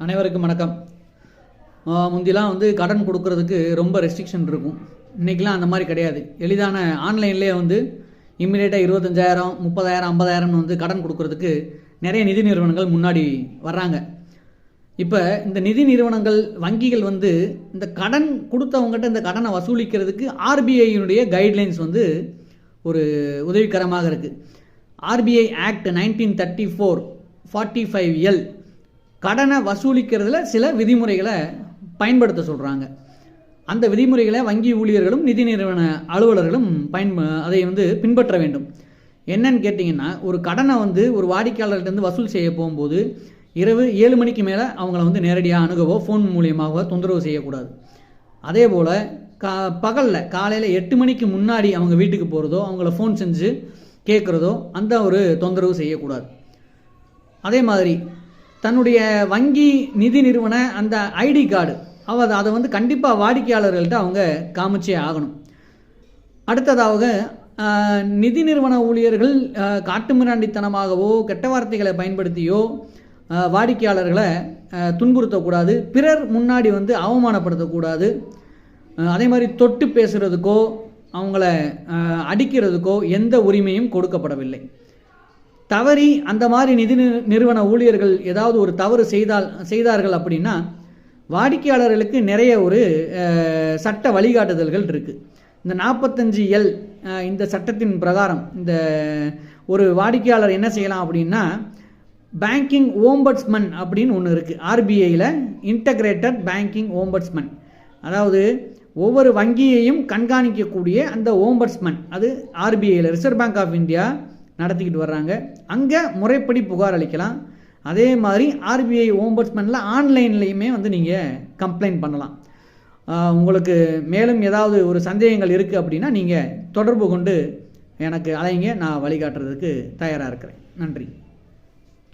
அனைவருக்கும் வணக்கம். முந்திலாம் கடன் கொடுக்கறதுக்கு ரொம்ப ரெஸ்ட்ரிக்ஷன் இருக்கும். இன்றைக்கெலாம் அந்த மாதிரி கிடையாது. எளிதான ஆன்லைன்லேயே இம்மிடியேட்டாக 25,000 30,000 50,000 கடன் கொடுக்கறதுக்கு நிறைய நிதி நிறுவனங்கள் முன்னாடி வர்றாங்க. இப்போ இந்த நிதி நிறுவனங்கள் வங்கிகள் இந்த கடன் கொடுத்தவங்ககிட்ட இந்த கடனை வசூலிக்கிறதுக்கு ஆர்பிஐயினுடைய கைட்லைன்ஸ் ஒரு உதவிகரமாக இருக்குது. ஆர்பிஐ ஆக்ட் 1934 45L கடனை வசூலிக்கிறதுல சில விதிமுறைகளை பயன்படுத்த சொல்கிறாங்க. அந்த விதிமுறைகளை வங்கி ஊழியர்களும் நிதி நிறுவன அலுவலர்களும் அதை பின்பற்ற வேண்டும். என்னன்னு கேட்டிங்கன்னா, ஒரு கடனை ஒரு வாடிக்கையாளர்கிட்ட வசூல் செய்ய போகும்போது இரவு 7 மணிக்கு மேலே அவங்கள நேரடியாக அணுகவோ ஃபோன் மூலியமாகவோ தொந்தரவு செய்யக்கூடாது. அதே போல் பகலில் காலையில் 8 மணிக்கு முன்னாடி அவங்க வீட்டுக்கு போகிறதோ அவங்கள ஃபோன் செஞ்சு கேட்குறதோ அந்த ஒரு தொந்தரவு செய்யக்கூடாது. அதே மாதிரி தன்னுடைய வங்கி நிதி நிறுவன அந்த ஐடி கார்டு அதை கண்டிப்பாக வாடிக்கையாளர்கள்ட்ட அவங்க காமிச்சே ஆகணும். அடுத்ததாக நிதி நிறுவன ஊழியர்கள் காட்டுமிராண்டித்தனமாகவோ கெட்ட வார்த்தைகளை பயன்படுத்தியோ வாடிக்கையாளர்களை துன்புறுத்தக்கூடாது. பிறர் முன்னாடி அவமானப்படுத்தக்கூடாது. அதே மாதிரி தொட்டு பேசுகிறதுக்கோ அவங்கள அடிக்கிறதுக்கோ எந்த உரிமையும் கொடுக்கப்படவில்லை. தவறி அந்த மாதிரி நிதி நிறுவன ஊழியர்கள் ஏதாவது ஒரு தவறு செய்தார்கள் அப்படின்னா வாடிக்கையாளர்களுக்கு நிறைய ஒரு சட்ட வழிகாட்டுதல்கள் இருக்குது. இந்த 45L இந்த சட்டத்தின் பிரகாரம் இந்த ஒரு வாடிக்கையாளர் என்ன செய்யலாம் அப்படின்னா, பேங்கிங் ஓம்பட்ஸ்மன் அப்படின்னு ஒன்று இருக்குது. ஆர்பிஐயில் இன்டகிரேட்டட் பேங்கிங் ஓம்பட்ஸ்மன், அதாவது ஒவ்வொரு வங்கியையும் கண்காணிக்கக்கூடிய அந்த ஓம்பட்ஸ்மன் அது ஆர்பிஐயில் ரிசர்வ் பேங்க் ஆஃப் இந்தியா நடத்திக்கிட்டு வர்றாங்க. அங்கே முறைப்படி புகார் அளிக்கலாம். அதே மாதிரி ஆர்பிஐ ஓம்பட்ஸ்மனில் ஆன்லைன்லேயுமே நீங்கள் கம்ப்ளைண்ட் பண்ணலாம். உங்களுக்கு மேலும் ஏதாவது ஒரு சந்தேகங்கள் இருக்குது அப்படின்னா நீங்கள் தொடர்பு கொண்டு எனக்கு அழைங்க. நான் வழிகாட்டுறதுக்கு தயாராக இருக்கிறேன். நன்றி.